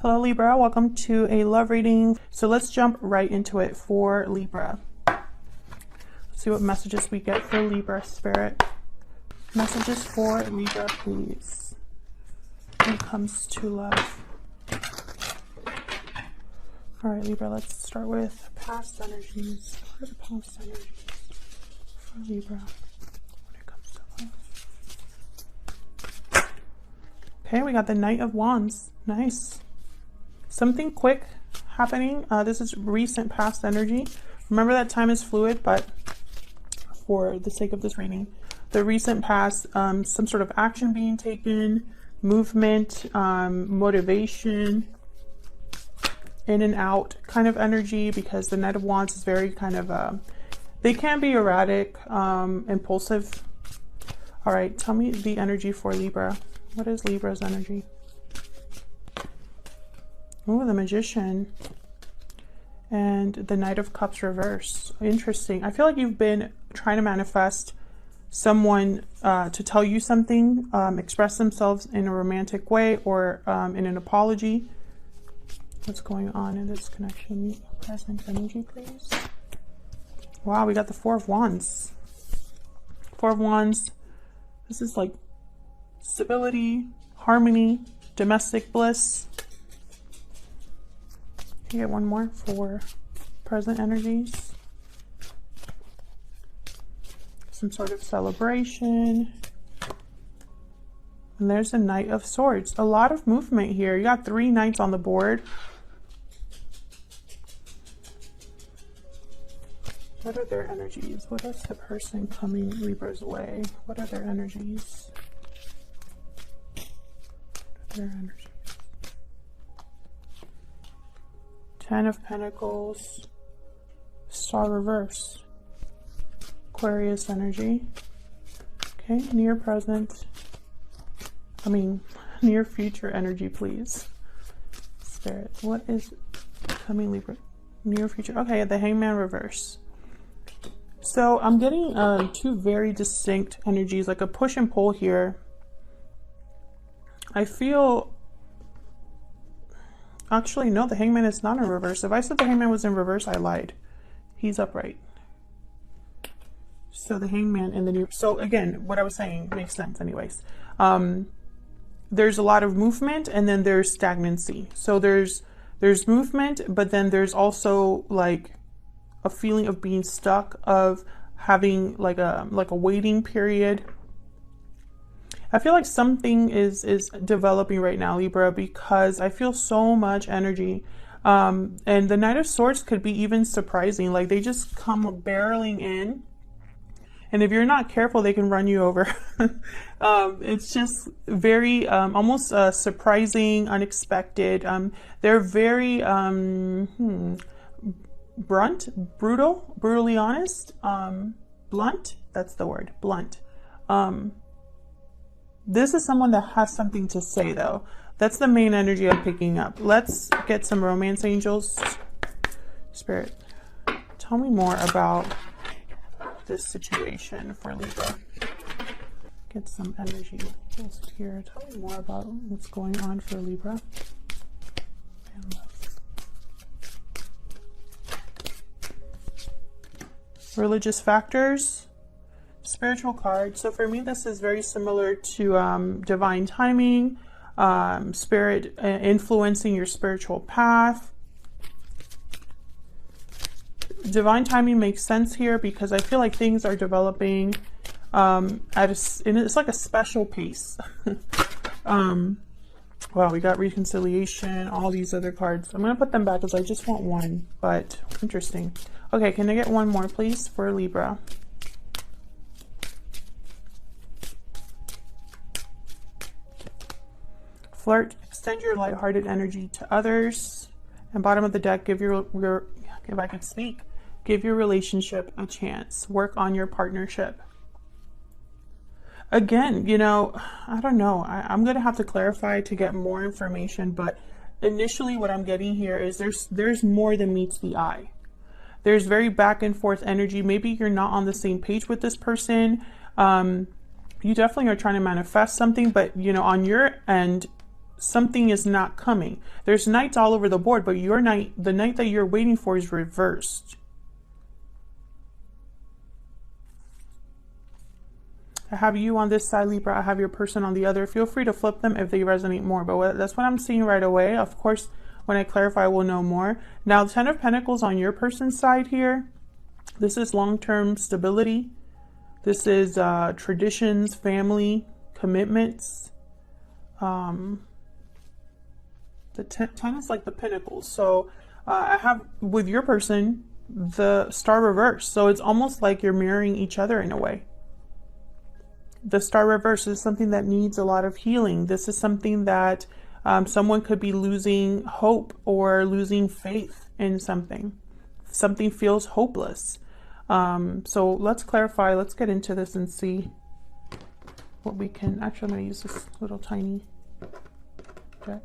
Hello Libra, welcome to a love reading. So let's jump right into it for Libra. Let's see what messages we get for Libra spirit. Messages for Libra, please, when it comes to love. All right, Libra, let's start with past energies. What are the past energies for Libra when it comes to love? Okay, we got the Knight of Wands. Nice. Something quick happening. This is recent past energy. Remember that time is fluid, but for the sake of this reading, the recent past, some sort of action being taken, movement, motivation, in and out kind of energy, because the Knight of Wands is very kind of, they can be erratic, impulsive. All right, tell me the energy for Libra. What is Libra's energy? Oh, the Magician and the Knight of Cups reverse. Interesting. I feel like you've been trying to manifest someone to tell you something, express themselves in a romantic way, or in an apology. What's going on in this connection? Present energy, please. Wow, we got the Four of Wands. Four of Wands. This is like stability, harmony, domestic bliss. Can you get one more for present energies? Some sort of celebration. And there's a Knight of Swords. A lot of movement here. You got 3 knights on the board. What are their energies? What is the person coming Libra's way? What are their energies? What are their energies? 10 of Pentacles, Star reverse, Aquarius energy. Okay, near present, near future energy, please. Spirit, what is coming Libra? Near future, okay, the Hangman reverse. So I'm getting 2 very distinct energies, like a push and pull here. I feel, actually, no, the Hangman is not in reverse. If I said the Hangman was in reverse, I lied. He's upright. So the Hangman and the new... So again, what I was saying makes sense anyways. There's a lot of movement, and then there's stagnancy. So there's movement, but then there's also like a feeling of being stuck, of having like a waiting period. I feel like something is developing right now, Libra, because I feel so much energy. And the Knight of Swords could be even surprising. Like, they just come barreling in. And if you're not careful, they can run you over. It's just very, almost surprising, unexpected. They're very brutally honest, blunt. That's the word, blunt. This is someone that has something to say, though. That's the main energy I'm picking up. Let's get some romance angels. Spirit, tell me more about this situation for Libra. Get some energy just here. Tell me more about what's going on for Libra. And religious factors. Spiritual card. So for me, this is very similar to divine timing, spirit influencing your spiritual path. Divine timing makes sense here because I feel like things are developing and it's like a special pace. Wow, we got reconciliation, all these other cards. I'm going to put them back because I just want one, but interesting. Okay, can I get one more, please, for Libra? Flirt, extend your lighthearted energy to others. And bottom of the deck, give your if I could speak, give your relationship a chance. Work on your partnership. Again, you know, I don't know. I'm going to have to clarify to get more information, but initially what I'm getting here is there's more than meets the eye. There's very back and forth energy. Maybe you're not on the same page with this person. You definitely are trying to manifest something, but you know, on your end, something is not coming. There's knights all over the board, but your knight, the knight that you're waiting for, is reversed. I have you on this side, Libra. I have your person on the other. Feel free to flip them if they resonate more. But that's what I'm seeing right away. Of course, when I clarify, we'll know more. Now, the Ten of Pentacles on your person's side here. This is long-term stability. This is traditions, family, commitments. The 10 is like the Pentacles. So I have, with your person, the Star reverse. So it's almost like you're mirroring each other in a way. The Star reverse is something that needs a lot of healing. This is something that someone could be losing hope or losing faith in something. Something feels hopeless. So let's clarify. Let's get into this and see what we can. Actually, I'm going to use this little tiny deck.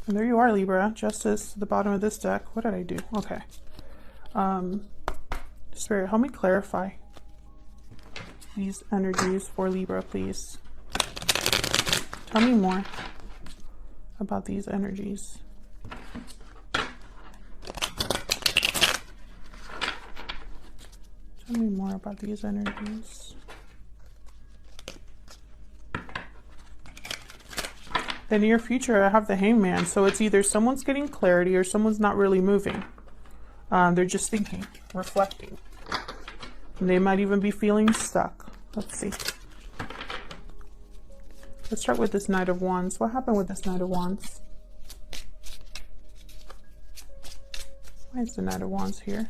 And there you are, Libra. Justice at the bottom of this deck. What did I do? Okay. Spirit, help me clarify these energies for Libra, please. Tell me more about these energies. Tell me more about these energies. The near future, I have the Hangman. So it's either someone's getting clarity or someone's not really moving. They're just thinking, reflecting. And they might even be feeling stuck. Let's see. Let's start with this Knight of Wands. What happened with this Knight of Wands? Why is the Knight of Wands here?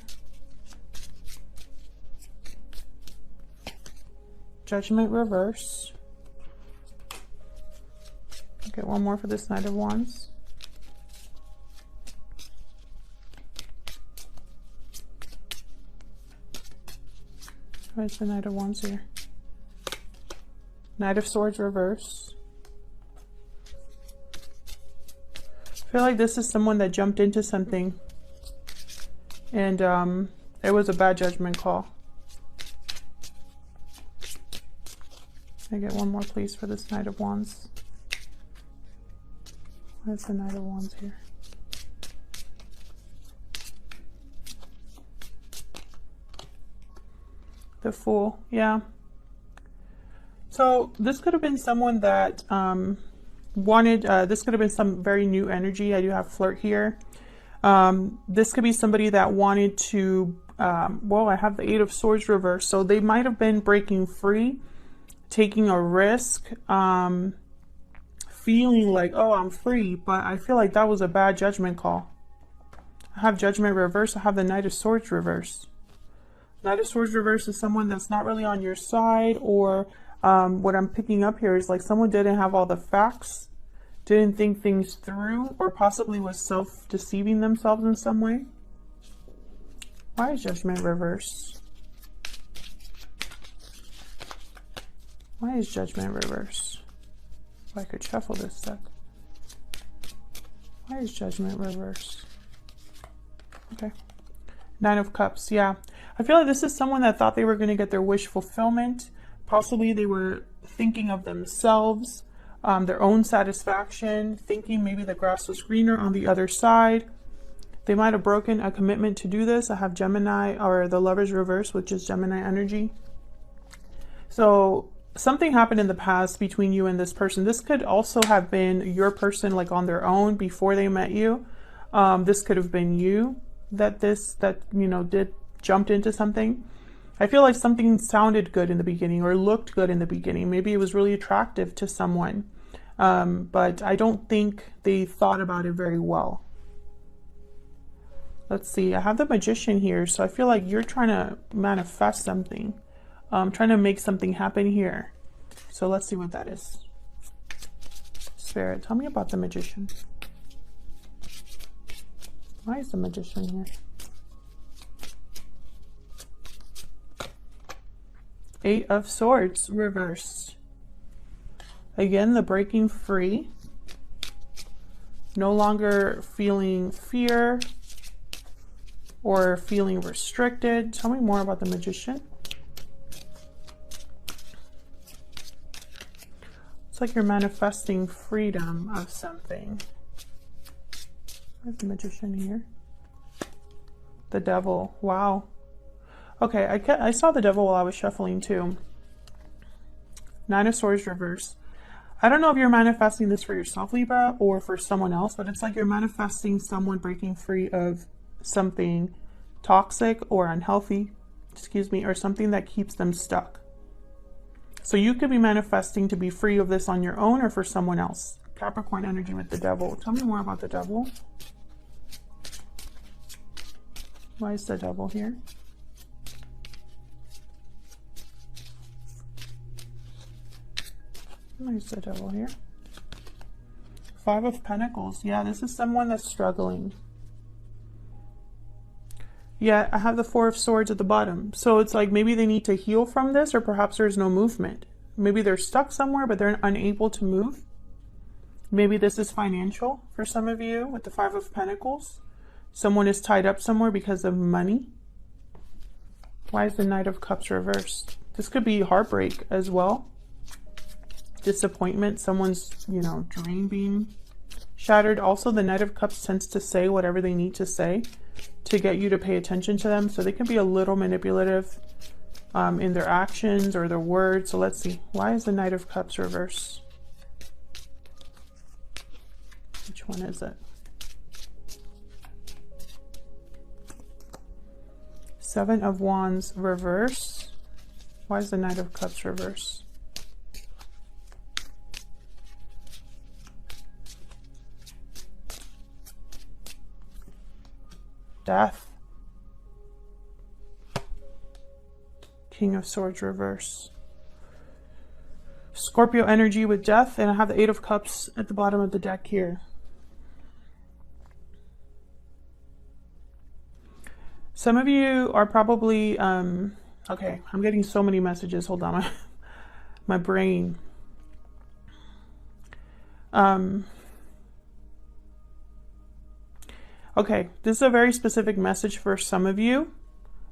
Judgment reverse. Get one more for this Knight of Wands. Where's the Knight of Wands here? Knight of Swords reverse. I feel like this is someone that jumped into something and it was a bad judgment call. Can I get one more please for this Knight of Wands? Where's the Knight of Wands here? The Fool, yeah. So this could have been someone that wanted, this could have been some very new energy. I do have Flirt here. This could be somebody that wanted to, well, I have the Eight of Swords reversed. So they might have been breaking free, taking a risk, feeling like, oh, I'm free, but I feel like that was a bad judgment call. I have Judgment reverse. I have the Knight of Swords reverse. Knight of Swords reverse is someone that's not really on your side, or what I'm picking up here is like someone didn't have all the facts, didn't think things through, or possibly was self-deceiving themselves in some way. Why is Judgment reverse? Why is Judgment reverse? I could shuffle this deck. Why is Judgment reverse? Okay. Nine of Cups, yeah. I feel like this is someone that thought they were going to get their wish fulfillment. Possibly they were thinking of themselves, their own satisfaction, thinking maybe the grass was greener on the other side. They might have broken a commitment to do this. I have Gemini, or the Lovers reverse, which is Gemini energy. So something happened in the past between you and this person. This could also have been your person, like on their own before they met you. This could have been you that you know, jumped into something. I feel like something sounded good in the beginning or looked good in the beginning. Maybe it was really attractive to someone, but I don't think they thought about it very well. Let's see. I have the Magician here, so I feel like you're trying to manifest something. Trying to make something happen here. So let's see what that is. Spirit, tell me about the Magician. Why is the Magician here? Eight of Swords reversed. Again, the breaking free. No longer feeling fear. or feeling restricted. Tell me more about the Magician. It's like you're manifesting freedom of something. Where's the Magician here? The Devil. Wow. Okay, I saw the Devil while I was shuffling too. Nine of Swords reverse. I don't know if you're manifesting this for yourself, Libra, or for someone else, but it's like you're manifesting someone breaking free of something toxic or unhealthy, excuse me, or something that keeps them stuck. So you could be manifesting to be free of this on your own or for someone else. Capricorn energy with the Devil. Tell me more about the Devil. Why is the Devil here? Why is the Devil here? Five of Pentacles. Yeah, this is someone that's struggling. Yeah, I have the Four of Swords at the bottom. So it's like maybe they need to heal from this, or perhaps there's no movement. Maybe they're stuck somewhere, but they're unable to move. Maybe this is financial for some of you with the Five of Pentacles. Someone is tied up somewhere because of money. Why is the Knight of Cups reversed? This could be heartbreak as well. Disappointment. Someone's, you know, dream being shattered. Also, the Knight of Cups tends to say whatever they need to say to get you to pay attention to them. So they can be a little manipulative in their actions or their words. So let's see. Why is the Knight of Cups reversed? Which one is it? Seven of Wands reverse. Why is the Knight of Cups reverse? Death. King of Swords reverse. Scorpio energy with Death, and I have the Eight of Cups at the bottom of the deck here. Some of you are probably, okay, I'm getting so many messages. Hold on, my brain. Okay, this is a very specific message for some of you.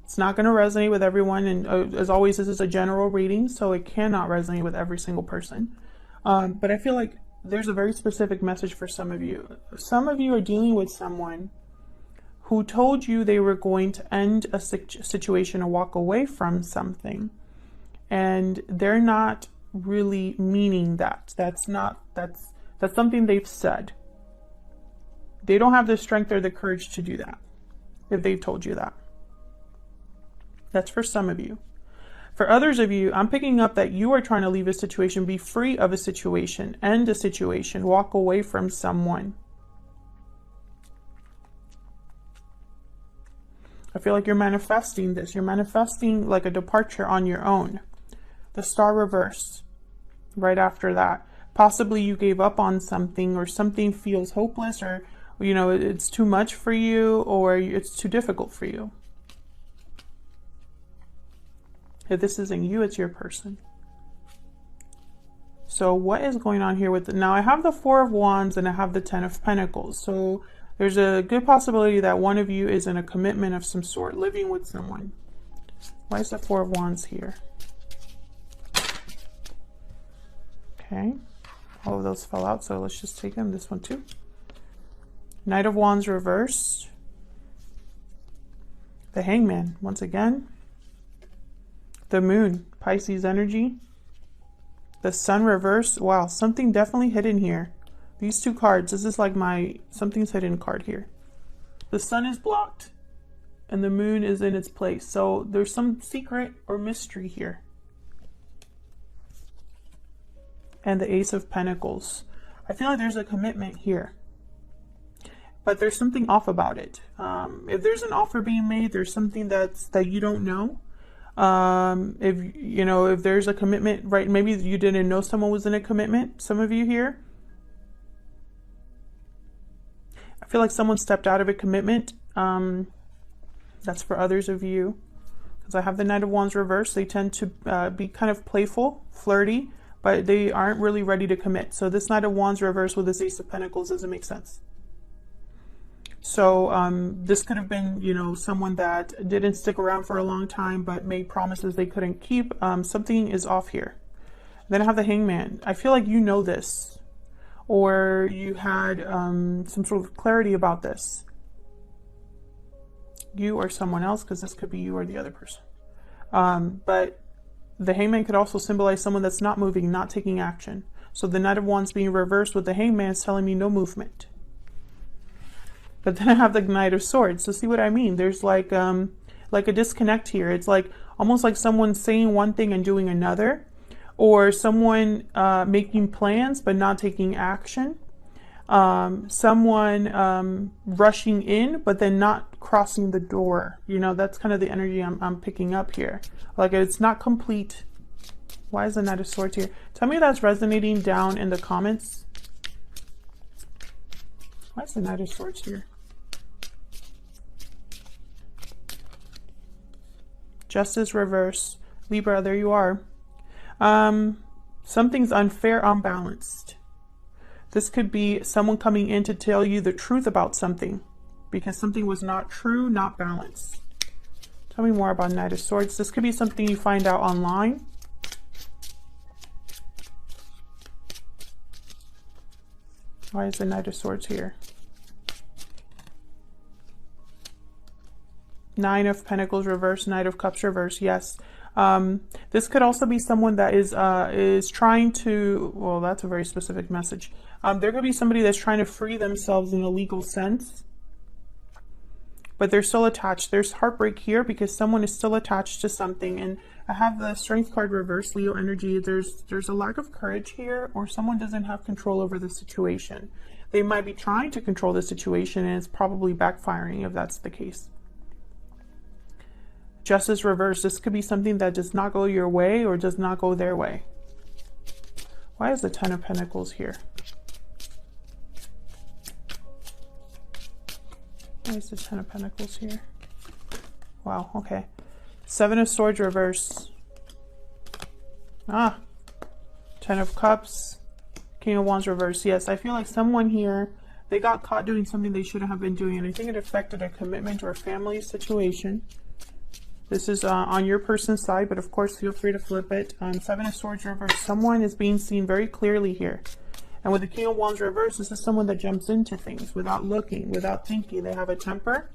It's not going to resonate with everyone, and as always, this is a general reading, so it cannot resonate with every single person. But I feel like there's a very specific message for some of you. Some of you are dealing with someone who told you they were going to end a situation or walk away from something, and they're not really meaning that. That's something they've said. They don't have the strength or the courage to do that if they've told you that. That's for some of you. For others of you, I'm picking up that you are trying to leave a situation, be free of a situation, end a situation, walk away from someone. I feel like you're manifesting this. You're manifesting like a departure on your own. The Star reversed right after that. Possibly you gave up on something, or something feels hopeless, or you know, it's too much for you, or it's too difficult for you. If this isn't you, it's your person. So what is going on here with the, now I have the Four of Wands and I have the Ten of Pentacles. So there's a good possibility that one of you is in a commitment of some sort, living with someone. Why is the Four of Wands here? Okay, all of those fell out, so let's just take them. This one too. Knight of Wands reversed. The Hangman, once again. The Moon, Pisces energy. The Sun reversed. Wow, something definitely hidden here. These two cards, this is like something's hidden card here. The Sun is blocked and the Moon is in its place. So there's some secret or mystery here. And the Ace of Pentacles. I feel like there's a commitment here, but there's something off about it. If there's an offer being made, there's something that you don't know. If you know, if there's a commitment, right? Maybe you didn't know someone was in a commitment. Some of you here, I feel like someone stepped out of a commitment. That's for others of you, because I have the Knight of Wands reversed. They tend to be kind of playful, flirty, but they aren't really ready to commit. So this Knight of Wands reversed with this Ace of Pentacles doesn't make sense. So this could have been, you know, someone that didn't stick around for a long time but made promises they couldn't keep. Something is off here. Then I have the Hangman. I feel like you know this, or you had some sort of clarity about this. You or someone else, because this could be you or the other person. But the Hangman could also symbolize someone that's not moving, not taking action. So the Knight of Wands being reversed with the Hangman is telling me no movement. But then I have the Knight of Swords. So see what I mean? There's like a disconnect here. It's like almost like someone saying one thing and doing another, or someone making plans but not taking action. Someone rushing in but then not crossing the door. You know, that's kind of the energy I'm picking up here. Like it's not complete. Why is the Knight of Swords here? Tell me that's resonating down in the comments. Why is the Knight of Swords here? Justice reverse. Libra, there you are. Something's unfair, unbalanced. This could be someone coming in to tell you the truth about something because something was not true, not balanced. Tell me more about Knight of Swords. This could be something you find out online. Why is the Knight of Swords here? Nine of Pentacles reverse, Knight of Cups reverse. Yes. This could also be someone that is trying to, well, that's a very specific message. There could be somebody that's trying to free themselves in a legal sense, but they're still attached. There's heartbreak here because someone is still attached to something. And I have the Strength card reverse, Leo energy. There's a lack of courage here, or someone doesn't have control over the situation. They might be trying to control the situation and it's probably backfiring if that's the case. Justice reverse. This could be something that does not go your way or does not go their way. Why is the Ten of Pentacles here? Why is the Ten of Pentacles here? Wow, okay. Seven of Swords reverse. Ten of Cups. King of Wands reverse. Yes, I feel like someone here, they got caught doing something they shouldn't have been doing. And I think it affected a commitment or a family situation. This is on your person's side, but of course, feel free to flip it. Seven of Swords reverse. Someone is being seen very clearly here. And with the King of Wands reverse, this is someone that jumps into things without looking, without thinking. They have a temper,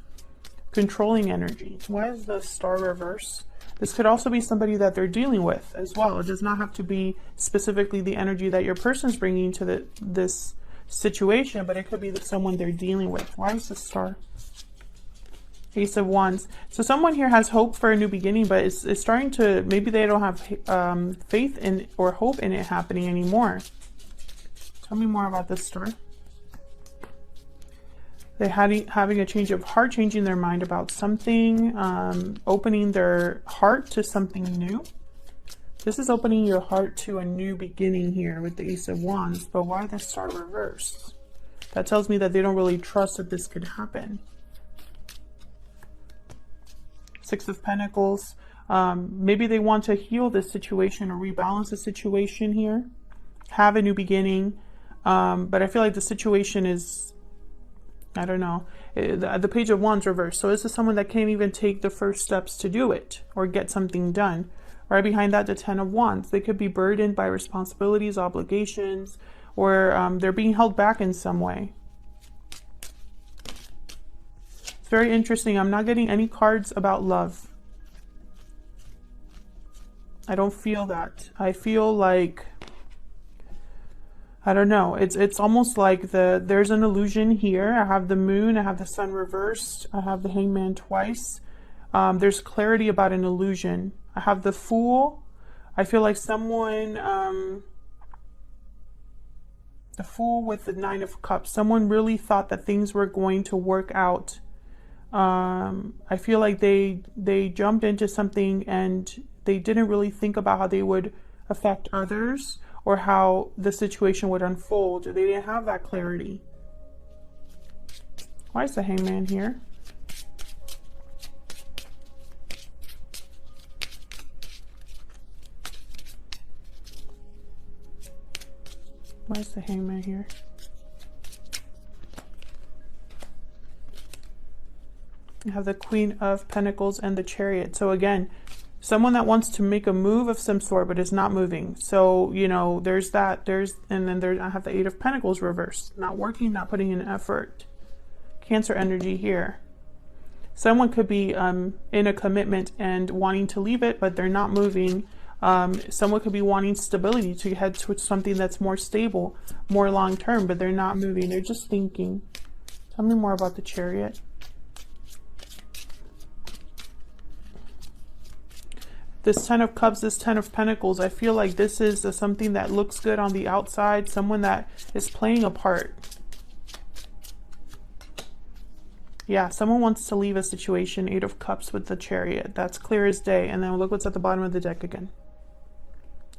controlling energy. Why is the Star reverse? This could also be somebody that they're dealing with as well. It does not have to be specifically the energy that your person's bringing to this situation, but it could be someone they're dealing with. Why is the Star? Ace of Wands. So someone here has hope for a new beginning, but it's starting to, maybe they don't have faith in or hope in it happening anymore. Tell me more about this Star. They're having a change of heart, changing their mind about something, opening their heart to something new. This is opening your heart to a new beginning here with the Ace of Wands, but why the Star reversed? That tells me that they don't really trust that this could happen. Six of Pentacles. Maybe they want to heal this situation or rebalance the situation here. Have a new beginning. But I feel like the situation is, I don't know. The Page of Wands reversed. So this is someone that can't even take the first steps to do it or get something done. Right behind that, the Ten of Wands. They could be burdened by responsibilities, obligations, or they're being held back in some way. It's very interesting. I'm not getting any cards about love. I don't feel that. I feel like, I don't know. It's almost like there's an illusion here. I have the Moon. I have the Sun reversed. I have the Hangman twice. There's clarity about an illusion. I have the Fool. I feel like someone, the Fool with the Nine of Cups. Someone really thought that things were going to work out. I feel like they jumped into something and they didn't really think about how they would affect others or how the situation would unfold. They didn't have that clarity. Why is the Hangman here? Why is the Hangman here? I have the Queen of Pentacles and the Chariot. So again, someone that wants to make a move of some sort, but is not moving. So, you know, there's that, and then I have the Eight of Pentacles reversed. Not working, not putting in effort. Cancer energy here. Someone could be in a commitment and wanting to leave it, but they're not moving. Someone could be wanting stability to head towards something that's more stable, more long-term, but they're not moving. They're just thinking. Tell me more about the Chariot. This Ten of Cups, this Ten of Pentacles, I feel like this is something that looks good on the outside, someone that is playing a part. Yeah, someone wants to leave a situation. Eight of Cups with the Chariot. That's clear as day. And then look what's at the bottom of the deck again.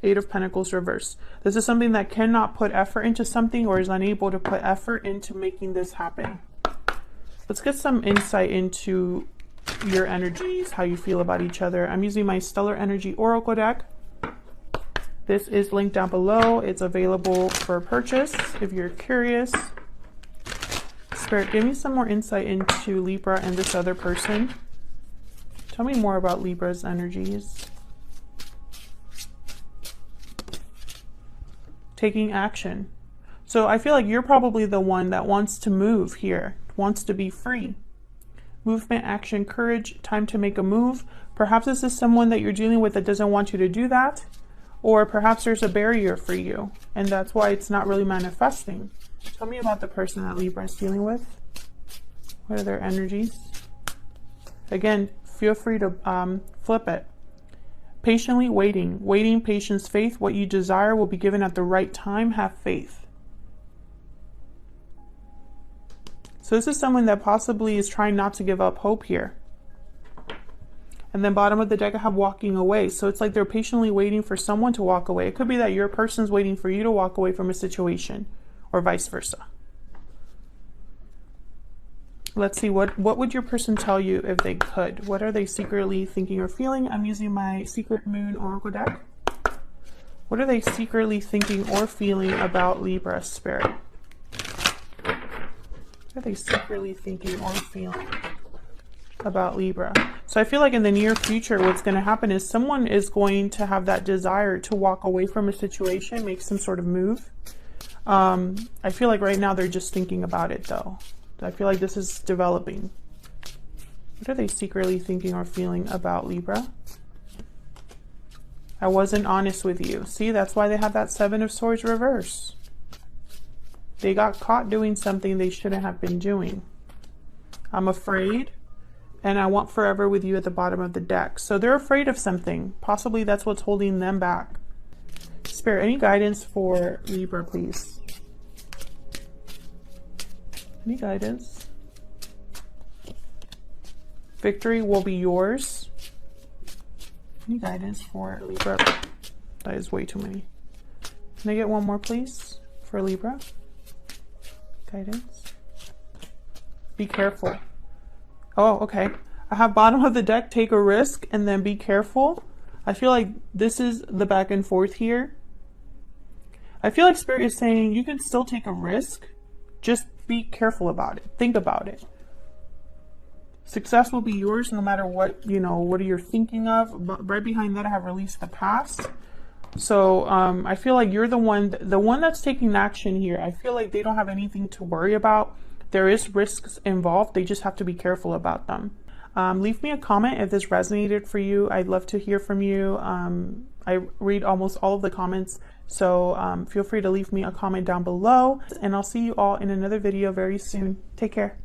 Eight of Pentacles reverse. This is something that cannot put effort into something or is unable to put effort into making this happen. Let's get some insight into your energies, how you feel about each other. I'm using my Stellar Energy Oracle deck. This is linked down below. It's available for purchase if you're curious. Spirit, give me some more insight into Libra and this other person. Tell me more about Libra's energies. Taking action. So I feel like you're probably the one that wants to move here, wants to be free. Movement, action, courage, time to make a move. Perhaps this is someone that you're dealing with that doesn't want you to do that. Or perhaps there's a barrier for you, and that's why it's not really manifesting. Tell me about the person that Libra is dealing with. What are their energies? Again, feel free to flip it. Patiently waiting. Waiting, patience, faith. What you desire will be given at the right time. Have faith. So this is someone that possibly is trying not to give up hope here. And then bottom of the deck, I have walking away. So it's like they're patiently waiting for someone to walk away. It could be that your person's waiting for you to walk away from a situation, or vice versa. Let's see, what would your person tell you if they could? What are they secretly thinking or feeling? I'm using my Secret Moon Oracle deck. What are they secretly thinking or feeling about Libra, Spirit? What are they secretly thinking or feeling about Libra? So I feel like in the near future, what's going to happen is someone is going to have that desire to walk away from a situation, make some sort of move. I feel like right now they're just thinking about it though. I feel like this is developing. What are they secretly thinking or feeling about Libra? I wasn't honest with you. See, that's why they have that Seven of Swords reverse. They got caught doing something they shouldn't have been doing. I'm afraid, and I want forever with you at the bottom of the deck. So they're afraid of something. Possibly that's what's holding them back. Spirit, any guidance for Libra, please? Any guidance? Victory will be yours. Any guidance for Libra? That is way too many. Can I get one more, please, for Libra? Guidance. Be careful. Oh, okay. I have bottom of the deck, take a risk, and then be careful. I feel like this is the back and forth here. I feel like Spirit is saying you can still take a risk. Just be careful about it. Think about it. Success will be yours no matter what, you know, what you're thinking of. But right behind that, I have released the past. So I feel like you're the one that's taking action here. I feel like they don't have anything to worry about. There is risks involved. They just have to be careful about them. Leave me a comment if this resonated for you. I'd love to hear from you. I read almost all of the comments. So feel free to leave me a comment down below. And I'll see you all in another video very soon. Take care.